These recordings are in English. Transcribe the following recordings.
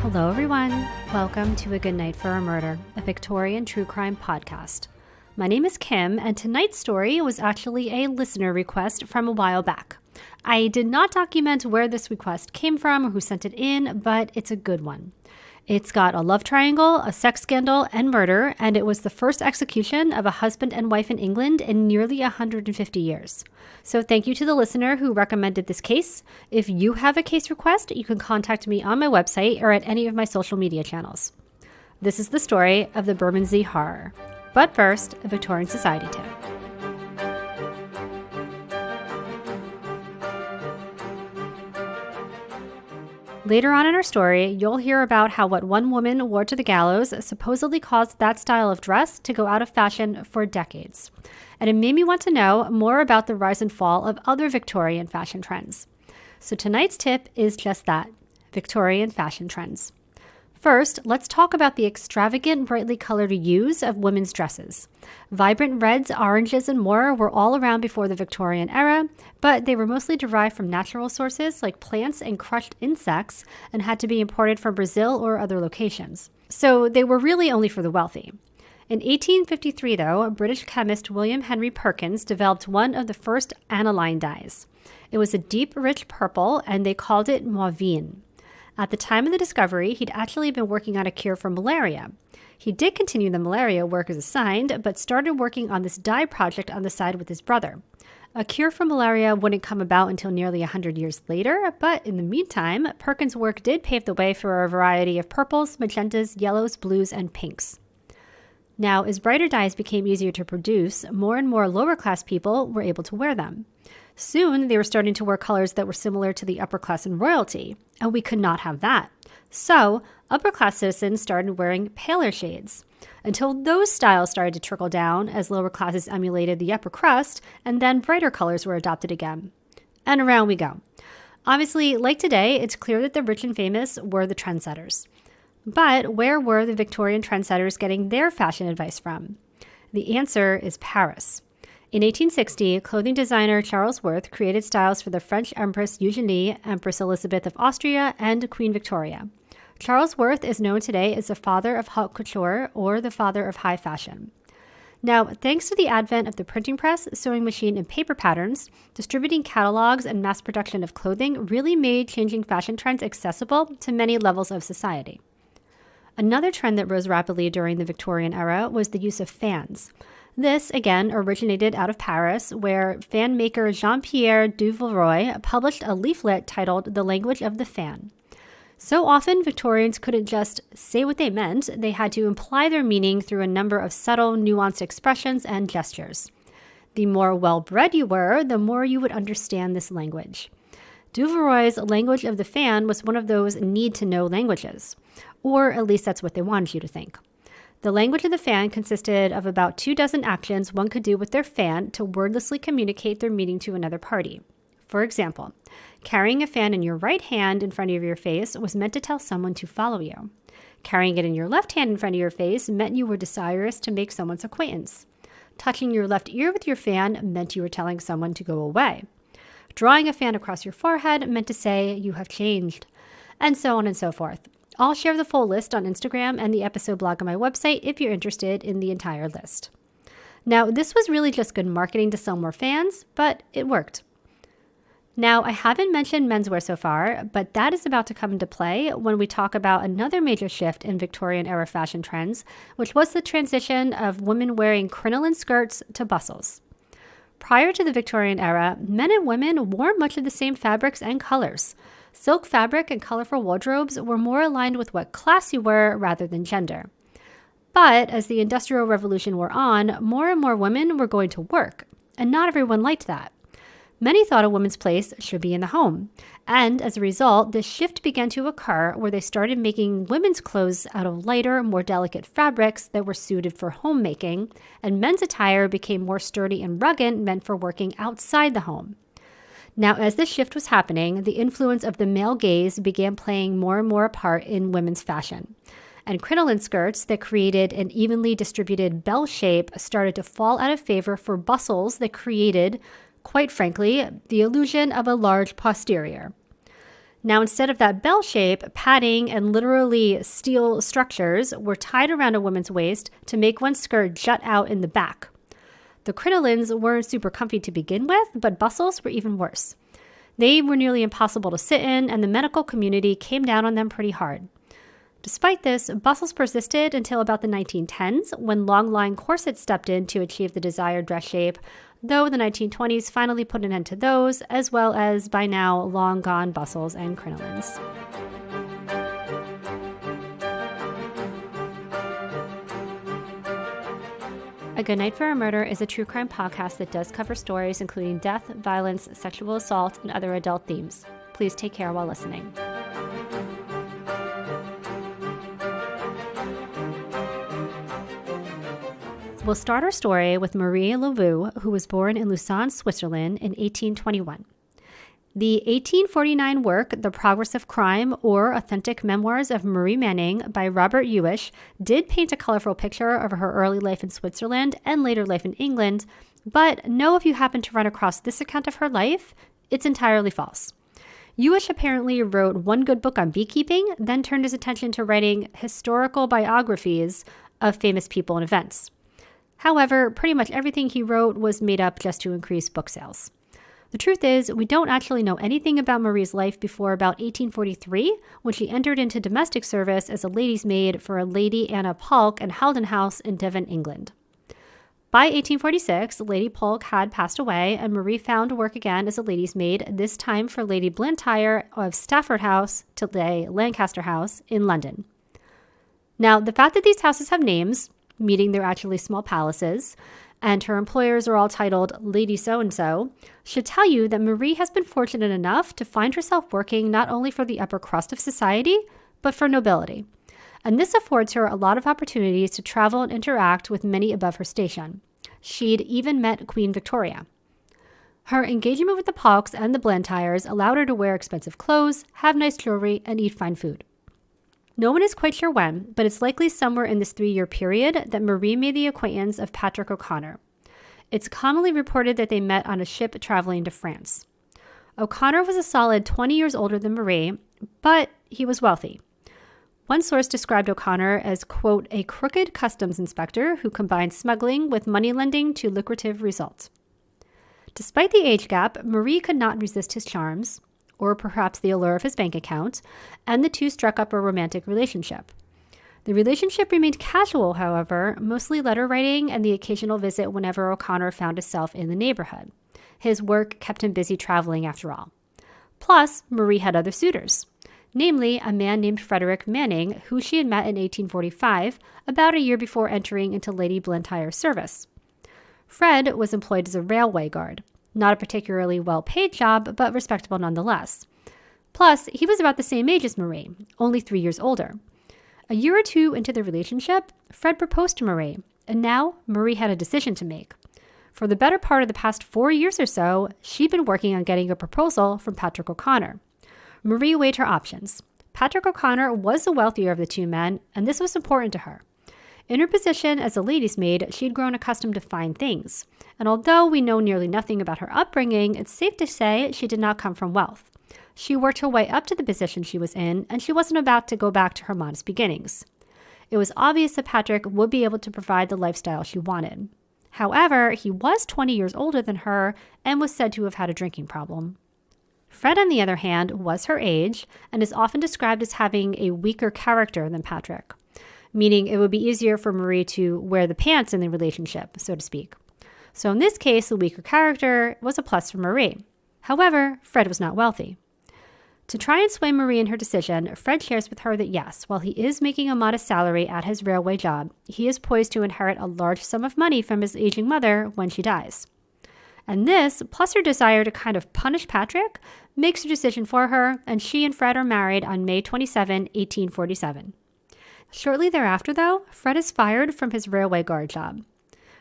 Hello, everyone. Welcome to A Good Night for a Murder, a Victorian true crime podcast. My name is Kim, and tonight's story was actually a listener request from a while back. I did not document where this request came from or who sent it in, but it's a good one. It's got a love triangle, a sex scandal, and murder, and it was the first execution of a husband and wife in England in nearly 150 years. So thank you to the listener who recommended this case. If you have a case request, you can contact me on my website or at any of my social media channels. This is the story of the Bermondsey Horror. But first, a Victorian Society tip. Later on in our story, you'll hear about how what one woman wore to the gallows supposedly caused that style of dress to go out of fashion for decades. And it made me want to know more about the rise and fall of other Victorian fashion trends. So tonight's tip is just that, Victorian fashion trends. First, let's talk about the extravagant, brightly colored hues of women's dresses. Vibrant reds, oranges, and more were all around before the Victorian era, but they were mostly derived from natural sources like plants and crushed insects and had to be imported from Brazil or other locations. So they were really only for the wealthy. In 1853, though, British chemist William Henry Perkins developed one of the first aniline dyes. It was a deep, rich purple, and they called it mauveine. At the time of the discovery, he'd actually been working on a cure for malaria. He did continue the malaria work as assigned, but started working on this dye project on the side with his brother. A cure for malaria wouldn't come about until nearly 100 years later, but in the meantime, Perkins' work did pave the way for a variety of purples, magentas, yellows, blues, and pinks. Now, as brighter dyes became easier to produce, more and more lower-class people were able to wear them. Soon, they were starting to wear colors that were similar to the upper class and royalty, and we could not have that. So, upper-class citizens started wearing paler shades, until those styles started to trickle down as lower classes emulated the upper crust, and then brighter colors were adopted again. And around we go. Obviously, like today, it's clear that the rich and famous were the trendsetters. But where were the Victorian trendsetters getting their fashion advice from? The answer is Paris. In 1860, clothing designer Charles Worth created styles for the French Empress Eugenie, Empress Elizabeth of Austria, and Queen Victoria. Charles Worth is known today as the father of haute couture, or the father of high fashion. Now, thanks to the advent of the printing press, sewing machine, and paper patterns, distributing catalogs and mass production of clothing really made changing fashion trends accessible to many levels of society. Another trend that rose rapidly during the Victorian era was the use of fans. This, again, originated out of Paris, where fan maker Jean-Pierre Duverroy published a leaflet titled The Language of the Fan. So often, Victorians couldn't just say what they meant, they had to imply their meaning through a number of subtle, nuanced expressions and gestures. The more well-bred you were, the more you would understand this language. Duverroy's language of the fan was one of those need-to-know languages, or at least that's what they wanted you to think. The language of the fan consisted of about 24 actions one could do with their fan to wordlessly communicate their meaning to another party. For example, carrying a fan in your right hand in front of your face was meant to tell someone to follow you. Carrying it in your left hand in front of your face meant you were desirous to make someone's acquaintance. Touching your left ear with your fan meant you were telling someone to go away. Drawing a fan across your forehead meant to say, "You have changed," and so on and so forth. I'll share the full list on Instagram and the episode blog on my website if you're interested in the entire list. Now, this was really just good marketing to sell more fans, but it worked. Now, I haven't mentioned menswear so far, but that is about to come into play when we talk about another major shift in Victorian-era fashion trends, which was the transition of women wearing crinoline skirts to bustles. Prior to the Victorian era, men and women wore much of the same fabrics and colors. Silk fabric and colorful wardrobes were more aligned with what class you were rather than gender. But as the Industrial Revolution wore on, more and more women were going to work, and not everyone liked that. Many thought a woman's place should be in the home, and as a result, this shift began to occur where they started making women's clothes out of lighter, more delicate fabrics that were suited for homemaking, and men's attire became more sturdy and rugged, meant for working outside the home. Now, as this shift was happening, the influence of the male gaze began playing more and more a part in women's fashion. And crinoline skirts that created an evenly distributed bell shape started to fall out of favor for bustles that created, quite frankly, the illusion of a large posterior. Now, instead of that bell shape, padding and literally steel structures were tied around a woman's waist to make one's skirt jut out in the back. The crinolines weren't super comfy to begin with, but bustles were even worse. They were nearly impossible to sit in, and the medical community came down on them pretty hard. Despite this, bustles persisted until about the 1910s, when long-line corsets stepped in to achieve the desired dress shape, though the 1920s finally put an end to those, as well as, by now, long-gone bustles and crinolines. A Good Night for a Murder is a true crime podcast that does cover stories including death, violence, sexual assault, and other adult themes. Please take care while listening. We'll start our story with Marie Laveau, who was born in Lausanne, Switzerland in 1821. The 1849 work, The Progress of Crime, or Authentic Memoirs of Marie Manning by Robert Euish, did paint a colorful picture of her early life in Switzerland and later life in England, but know if you happen to run across this account of her life, it's entirely false. Euish apparently wrote one good book on beekeeping, then turned his attention to writing historical biographies of famous people and events. However, pretty much everything he wrote was made up just to increase book sales. The truth is, we don't actually know anything about Marie's life before about 1843, when she entered into domestic service as a lady's maid for a Lady Anna Polk in Halden House in Devon, England. By 1846, Lady Polk had passed away, and Marie found work again as a lady's maid, this time for Lady Blantyre of Stafford House, today Lancaster House, in London. Now, the fact that these houses have names, meaning they're actually small palaces, and her employers are all titled Lady So-and-so, should tell you that Marie has been fortunate enough to find herself working not only for the upper crust of society, but for nobility. And this affords her a lot of opportunities to travel and interact with many above her station. She'd even met Queen Victoria. Her engagement with the Polks and the Blantyres allowed her to wear expensive clothes, have nice jewelry, and eat fine food. No one is quite sure when, but it's likely somewhere in this 3-year period that Marie made the acquaintance of Patrick O'Connor. It's commonly reported that they met on a ship traveling to France. O'Connor was a solid 20 years older than Marie, but he was wealthy. One source described O'Connor as, quote, a crooked customs inspector who combined smuggling with money lending to lucrative results. Despite the age gap, Marie could not resist his charms, or perhaps the allure of his bank account, and the two struck up a romantic relationship. The relationship remained casual, however, mostly letter writing and the occasional visit whenever O'Connor found himself in the neighborhood. His work kept him busy traveling after all. Plus, Marie had other suitors, namely a man named Frederick Manning, who she had met in 1845, about a year before entering into Lady Blantyre's service. Fred was employed as a railway guard. Not a particularly well-paid job, but respectable nonetheless. Plus, he was about the same age as Marie, only 3 years older. A year or two into the relationship, Fred proposed to Marie, and now Marie had a decision to make. For the better part of the past 4 years or so, she'd been working on getting a proposal from Patrick O'Connor. Marie weighed her options. Patrick O'Connor was the wealthier of the two men, and this was important to her. In her position as a lady's maid, she'd grown accustomed to fine things. And although we know nearly nothing about her upbringing, it's safe to say she did not come from wealth. She worked her way up to the position she was in, and she wasn't about to go back to her modest beginnings. It was obvious that Patrick would be able to provide the lifestyle she wanted. However, he was 20 years older than her and was said to have had a drinking problem. Fred, on the other hand, was her age and is often described as having a weaker character than Patrick, meaning it would be easier for Marie to wear the pants in the relationship, so to speak. So in this case, the weaker character was a plus for Marie. However, Fred was not wealthy. To try and sway Marie in her decision, Fred shares with her that yes, while he is making a modest salary at his railway job, he is poised to inherit a large sum of money from his aging mother when she dies. And this, plus her desire to kind of punish Patrick, makes her decision for her, and she and Fred are married on May 27, 1847. Shortly thereafter, though, Fred is fired from his railway guard job.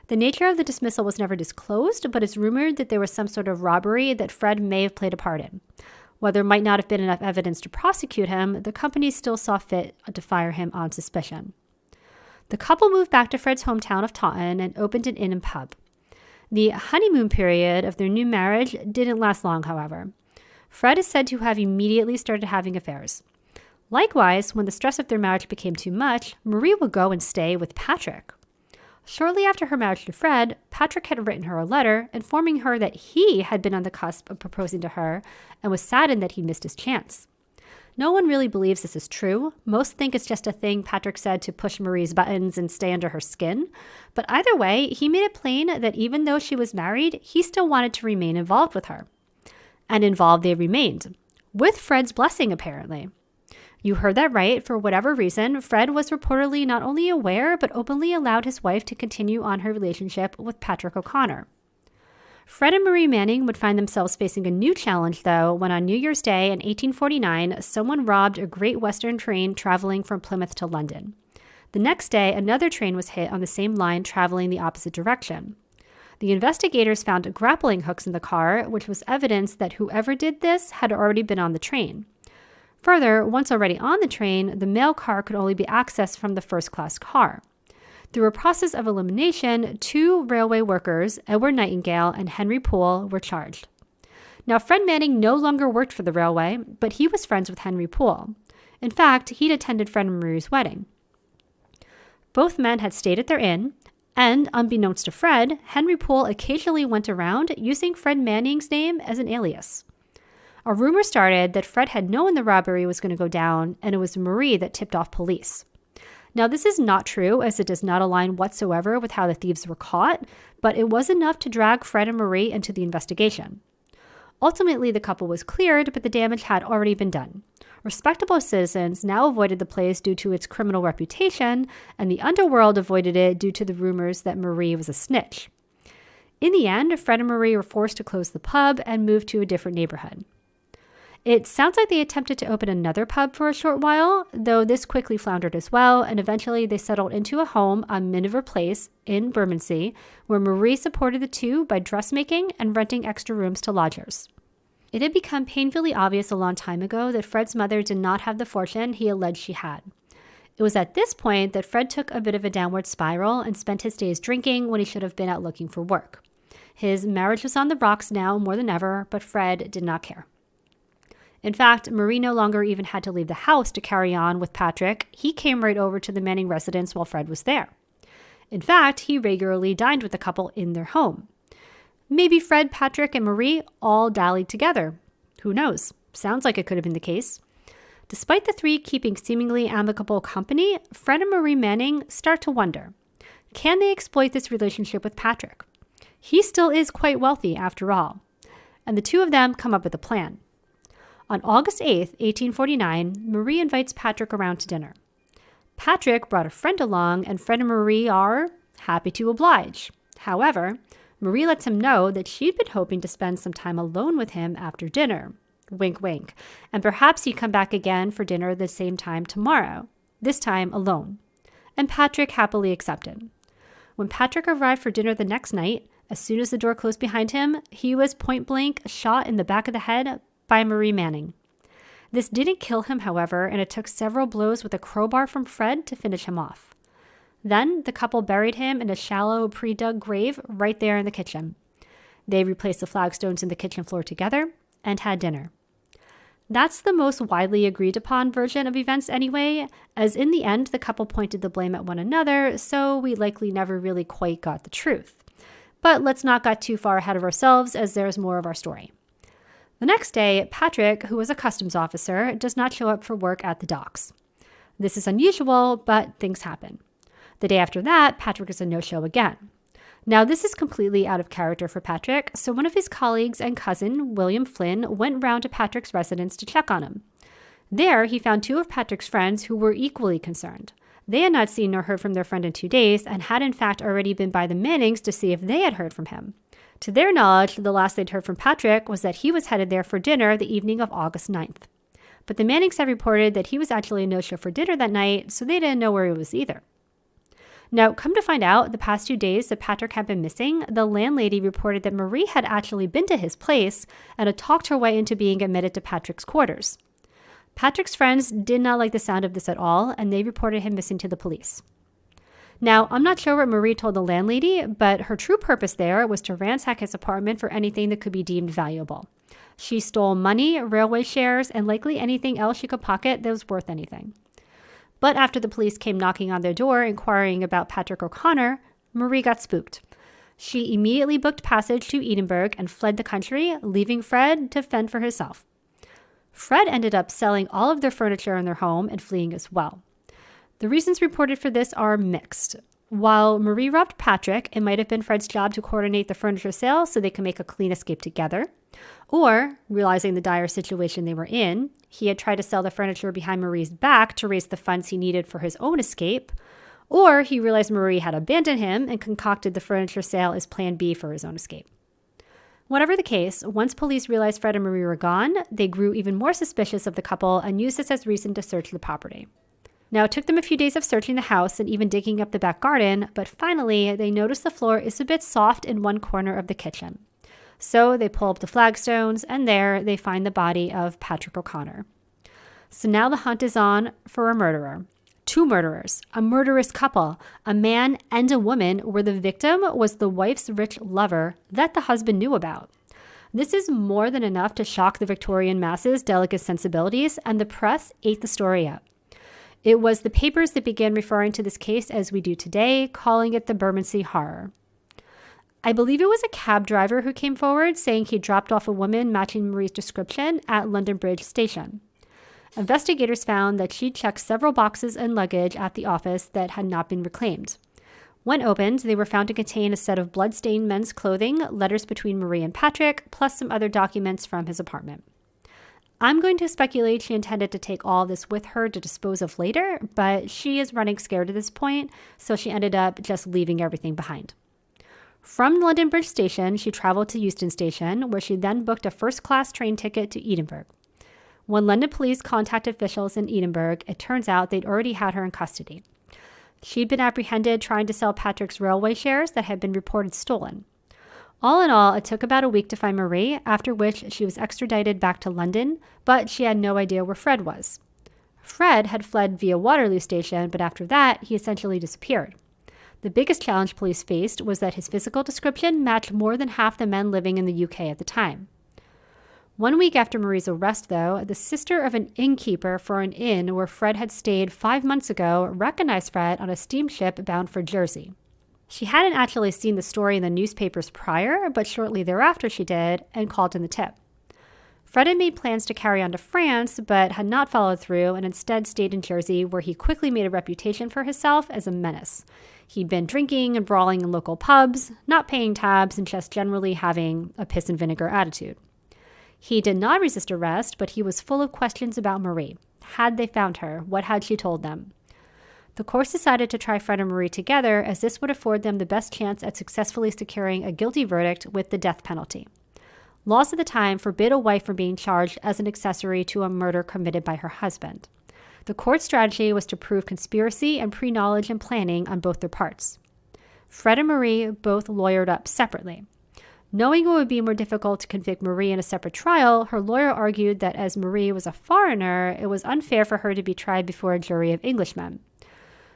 The nature of the dismissal was never disclosed, but it's rumored that there was some sort of robbery that Fred may have played a part in. While there might not have been enough evidence to prosecute him, the company still saw fit to fire him on suspicion. The couple moved back to Fred's hometown of Taunton and opened an inn and pub. The honeymoon period of their new marriage didn't last long, however. Fred is said to have immediately started having affairs. Likewise, when the stress of their marriage became too much, Marie would go and stay with Patrick. Shortly after her marriage to Fred, Patrick had written her a letter informing her that he had been on the cusp of proposing to her and was saddened that he missed his chance. No one really believes this is true. Most think it's just a thing Patrick said to push Marie's buttons and stay under her skin. But either way, he made it plain that even though she was married, he still wanted to remain involved with her. And involved they remained, with Fred's blessing apparently. You heard that right. For whatever reason, Fred was reportedly not only aware, but openly allowed his wife to continue on her relationship with Patrick O'Connor. Fred and Marie Manning would find themselves facing a new challenge, though, when on New Year's Day in 1849, someone robbed a Great Western train traveling from Plymouth to London. The next day, another train was hit on the same line traveling the opposite direction. The investigators found grappling hooks in the car, which was evidence that whoever did this had already been on the train. Further, once already on the train, the mail car could only be accessed from the first-class car. Through a process of elimination, 2 railway workers, Edward Nightingale and Henry Poole, were charged. Now, Fred Manning no longer worked for the railway, but he was friends with Henry Poole. In fact, he'd attended Fred and Marie's wedding. Both men had stayed at their inn, and unbeknownst to Fred, Henry Poole occasionally went around using Fred Manning's name as an alias. A rumor started that Fred had known the robbery was going to go down, and it was Marie that tipped off police. Now, this is not true, as it does not align whatsoever with how the thieves were caught, but it was enough to drag Fred and Marie into the investigation. Ultimately, the couple was cleared, but the damage had already been done. Respectable citizens now avoided the place due to its criminal reputation, and the underworld avoided it due to the rumors that Marie was a snitch. In the end, Fred and Marie were forced to close the pub and move to a different neighborhood. It sounds like they attempted to open another pub for a short while, though this quickly floundered as well, and eventually they settled into a home on Miniver Place in Bermondsey, where Marie supported the two by dressmaking and renting extra rooms to lodgers. It had become painfully obvious a long time ago that Fred's mother did not have the fortune he alleged she had. It was at this point that Fred took a bit of a downward spiral and spent his days drinking when he should have been out looking for work. His marriage was on the rocks now more than ever, but Fred did not care. In fact, Marie no longer even had to leave the house to carry on with Patrick. He came right over to the Manning residence while Fred was there. In fact, he regularly dined with the couple in their home. Maybe Fred, Patrick, and Marie all dallied together. Who knows? Sounds like it could have been the case. Despite the three keeping seemingly amicable company, Fred and Marie Manning start to wonder, can they exploit this relationship with Patrick? He still is quite wealthy after all. And the two of them come up with a plan. On August 8th, 1849, Marie invites Patrick around to dinner. Patrick brought a friend along, and Fred and Marie are happy to oblige. However, Marie lets him know that she'd been hoping to spend some time alone with him after dinner. Wink, wink. And perhaps he'd come back again for dinner the same time tomorrow, this time alone. And Patrick happily accepted. When Patrick arrived for dinner the next night, as soon as the door closed behind him, he was point blank shot in the back of the head by Marie Manning. This didn't kill him, however, and it took several blows with a crowbar from Fred to finish him off. Then the couple buried him in a shallow, pre-dug grave right there in the kitchen. They replaced the flagstones in the kitchen floor together and had dinner. That's the most widely agreed upon version of events anyway, as in the end the couple pointed the blame at one another, so we likely never really quite got the truth. But let's not get too far ahead of ourselves, as there's more of our story. The next day, Patrick, who was a customs officer, does not show up for work at the docks. This is unusual, but things happen. The day after that, Patrick is a no-show again. Now, this is completely out of character for Patrick, so one of his colleagues and cousin, William Flynn, went round to Patrick's residence to check on him. There, he found two of Patrick's friends who were equally concerned. They had not seen nor heard from their friend in 2 days, and had in fact already been by the Mannings to see if they had heard from him. To their knowledge, the last they'd heard from Patrick was that he was headed there for dinner the evening of August 9th. But the Mannings had reported that he was actually a no-show for dinner that night, so they didn't know where he was either. Now, come to find out, the past 2 days that Patrick had been missing, the landlady reported that Marie had actually been to his place and had talked her way into being admitted to Patrick's quarters. Patrick's friends did not like the sound of this at all, and they reported him missing to the police. Now, I'm not sure what Marie told the landlady, but her true purpose there was to ransack his apartment for anything that could be deemed valuable. She stole money, railway shares, and likely anything else she could pocket that was worth anything. But after the police came knocking on their door inquiring about Patrick O'Connor, Marie got spooked. She immediately booked passage to Edinburgh and fled the country, leaving Fred to fend for himself. Fred ended up selling all of their furniture in their home and fleeing as well. The reasons reported for this are mixed. While Marie robbed Patrick, it might have been Fred's job to coordinate the furniture sale so they could make a clean escape together. Or, realizing the dire situation they were in, he had tried to sell the furniture behind Marie's back to raise the funds he needed for his own escape. Or he realized Marie had abandoned him and concocted the furniture sale as plan B for his own escape. Whatever the case, once police realized Fred and Marie were gone, they grew even more suspicious of the couple and used this as reason to search the property. Now, it took them a few days of searching the house and even digging up the back garden, but finally, they noticed the floor is a bit soft in one corner of the kitchen. So they pull up the flagstones, and there they find the body of Patrick O'Connor. So now the hunt is on for a murderer. Two murderers, a murderous couple, a man and a woman, where the victim was the wife's rich lover that the husband knew about. This is more than enough to shock the Victorian masses' delicate sensibilities, and the press ate the story up. It was the papers that began referring to this case as we do today, calling it the Bermondsey Horror. I believe it was a cab driver who came forward saying he dropped off a woman matching Marie's description at London Bridge Station. Investigators found that she checked several boxes and luggage at the office that had not been reclaimed. When opened, they were found to contain a set of blood-stained men's clothing, letters between Marie and Patrick, plus some other documents from his apartment. I'm going to speculate she intended to take all this with her to dispose of later, but she is running scared at this point, so she ended up just leaving everything behind. From London Bridge Station, she traveled to Euston Station, where she then booked a first-class train ticket to Edinburgh. When London police contacted officials in Edinburgh, it turns out they'd already had her in custody. She'd been apprehended trying to sell Patrick's railway shares that had been reported stolen. All in all, it took about a week to find Marie, after which she was extradited back to London, but she had no idea where Fred was. Fred had fled via Waterloo Station, but after that, he essentially disappeared. The biggest challenge police faced was that his physical description matched more than half the men living in the UK at the time. 1 week after Marie's arrest, though, the sister of an innkeeper for an inn where Fred had stayed 5 months ago recognized Fred on a steamship bound for Jersey. She hadn't actually seen the story in the newspapers prior, but shortly thereafter she did, and called in the tip. Fred had made plans to carry on to France, but had not followed through and instead stayed in Jersey, where he quickly made a reputation for himself as a menace. He'd been drinking and brawling in local pubs, not paying tabs, and just generally having a piss and vinegar attitude. He did not resist arrest, but he was full of questions about Marie. Had they found her? What had she told them? The courts decided to try Fred and Marie together, as this would afford them the best chance at successfully securing a guilty verdict with the death penalty. Laws at the time forbid a wife from being charged as an accessory to a murder committed by her husband. The court's strategy was to prove conspiracy and pre-knowledge and planning on both their parts. Fred and Marie both lawyered up separately. Knowing it would be more difficult to convict Marie in a separate trial, her lawyer argued that as Marie was a foreigner, it was unfair for her to be tried before a jury of Englishmen.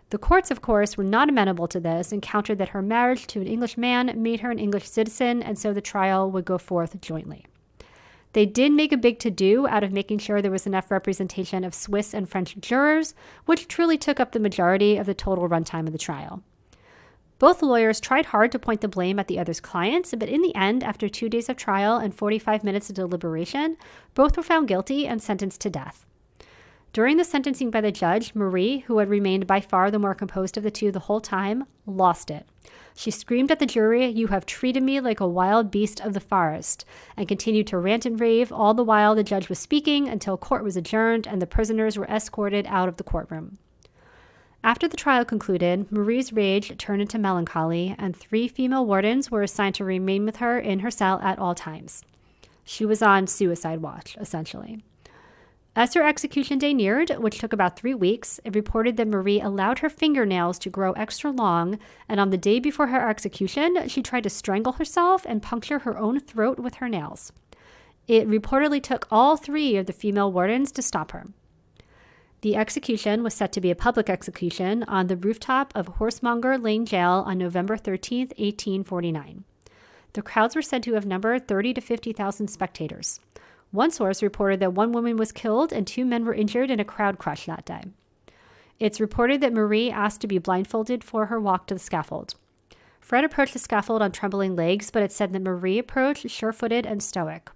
The courts, of course, were not amenable to this and countered that her marriage to an English man made her an English citizen, and so the trial would go forth jointly. They did make a big to-do out of making sure there was enough representation of Swiss and French jurors, which truly took up the majority of the total runtime of the trial. Both lawyers tried hard to point the blame at the other's clients, but in the end, after 2 days of trial and 45 minutes of deliberation, both were found guilty and sentenced to death. During the sentencing by the judge, Marie, who had remained by far the more composed of the two the whole time, lost it. She screamed at the jury, "You have treated me like a wild beast of the forest," and continued to rant and rave all the while the judge was speaking until court was adjourned and the prisoners were escorted out of the courtroom. After the trial concluded, Marie's rage turned into melancholy, and 3 female wardens were assigned to remain with her in her cell at all times. She was on suicide watch, essentially. As her execution day neared, which took about 3 weeks, it reported that Marie allowed her fingernails to grow extra long, and on the day before her execution, she tried to strangle herself and puncture her own throat with her nails. It reportedly took all 3 of the female wardens to stop her. The execution was set to be a public execution on the rooftop of Horsemonger Lane Jail on November 13, 1849. The crowds were said to have numbered 30,000 to 50,000 spectators. One source reported that one woman was killed and 2 men were injured in a crowd crush that day. It's reported that Marie asked to be blindfolded for her walk to the scaffold. Fred approached the scaffold on trembling legs, but it's said that Marie approached sure-footed and stoic.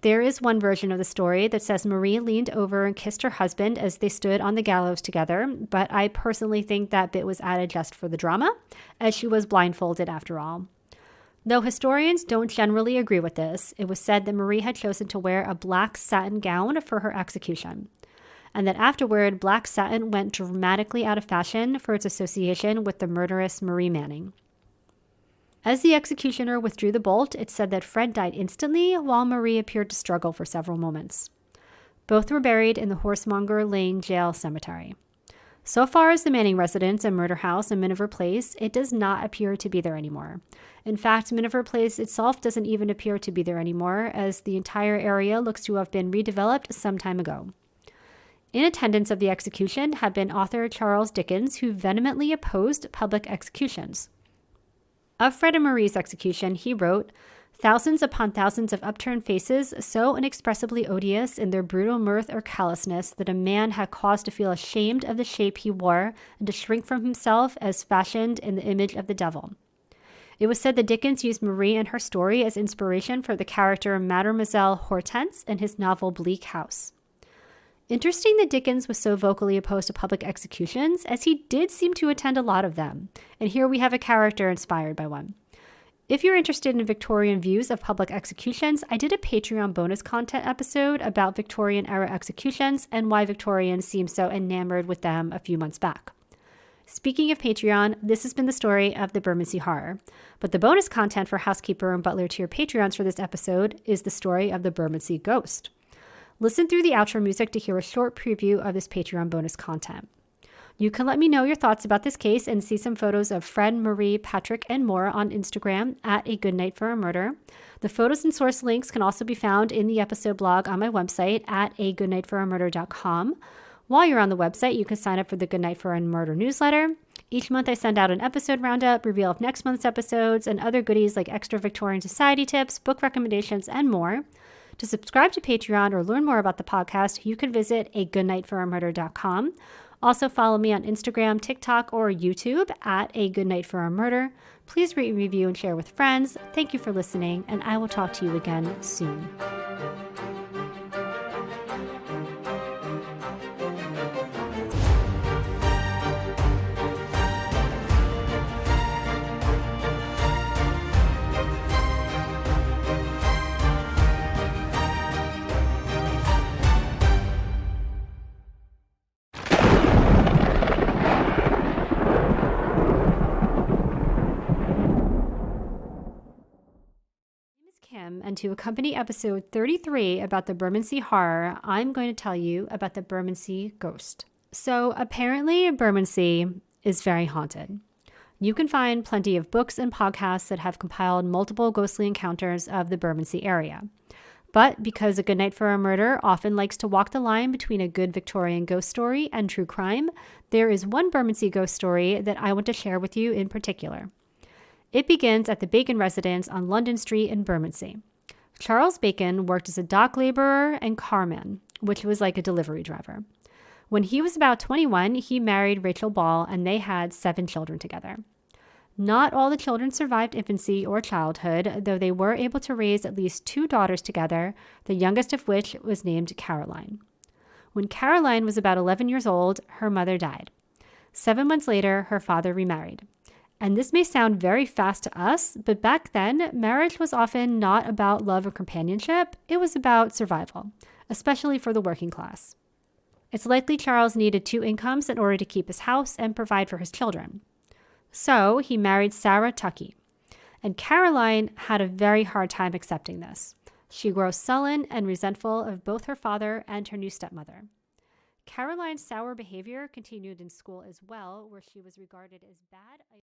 There is one version of the story that says Marie leaned over and kissed her husband as they stood on the gallows together, but I personally think that bit was added just for the drama, as she was blindfolded after all. Though historians don't generally agree with this, it was said that Marie had chosen to wear a black satin gown for her execution, and that afterward, black satin went dramatically out of fashion for its association with the murderous Marie Manning. As the executioner withdrew the bolt, it said that Fred died instantly, while Marie appeared to struggle for several moments. Both were buried in the Horsemonger Lane Jail Cemetery. So far as the Manning residence and murder house in Miniver Place, it does not appear to be there anymore. In fact, Miniver Place itself doesn't even appear to be there anymore, as the entire area looks to have been redeveloped some time ago. In attendance of the execution had been author Charles Dickens, who vehemently opposed public executions. Of Fred and Marie's execution, he wrote, "Thousands upon thousands of upturned faces, so inexpressibly odious in their brutal mirth or callousness that a man had cause to feel ashamed of the shape he wore and to shrink from himself as fashioned in the image of the devil." It was said that Dickens used Marie and her story as inspiration for the character Mademoiselle Hortense in his novel Bleak House. Interesting that Dickens was so vocally opposed to public executions, as he did seem to attend a lot of them, and here we have a character inspired by one. If you're interested in Victorian views of public executions, I did a Patreon bonus content episode about Victorian-era executions and why Victorians seem so enamored with them a few months back. Speaking of Patreon, this has been the story of the Bermondsey Horror, but the bonus content for housekeeper and butler tier Patreons for this episode is the story of the Bermondsey Ghost. Listen through the outro music to hear a short preview of this Patreon bonus content. You can let me know your thoughts about this case and see some photos of Fred, Marie, Patrick, and more on Instagram at A Good Night for a Murder. The photos and source links can also be found in the episode blog on my website at agoodnightforamurder.com. While you're on the website, you can sign up for the Good Night for a Murder newsletter. Each month I send out an episode roundup, reveal of next month's episodes, and other goodies like extra Victorian Society tips, book recommendations, and more. To subscribe to Patreon or learn more about the podcast, you can visit agoodnightforamurder.com. Also follow me on Instagram, TikTok, or YouTube at A Good Night for a Murder. Please rate, review, and share with friends. Thank you for listening, and I will talk to you again soon. And to accompany episode 33 about the Bermondsey Horror, I'm going to tell you about the Bermondsey Ghost. So apparently Bermondsey is very haunted. You can find plenty of books and podcasts that have compiled multiple ghostly encounters of the Bermondsey area. But because A Good Night for a Murder often likes to walk the line between a good Victorian ghost story and true crime, there is one Bermondsey ghost story that I want to share with you in particular. It begins at the Bacon residence on London Street in Bermondsey. Charles Bacon worked as a dock laborer and carman, which was like a delivery driver. When he was about 21, he married Rachel Ball, and they had 7 children together. Not all the children survived infancy or childhood, though they were able to raise at least 2 daughters together, the youngest of which was named Caroline. When Caroline was about 11 years old, her mother died. 7 months later, her father remarried. And this may sound very fast to us, but back then, marriage was often not about love or companionship. It was about survival, especially for the working class. It's likely Charles needed 2 incomes in order to keep his house and provide for his children. So he married Sarah Tuckey. And Caroline had a very hard time accepting this. She grew sullen and resentful of both her father and her new stepmother. Caroline's sour behavior continued in school as well, where she was regarded as bad.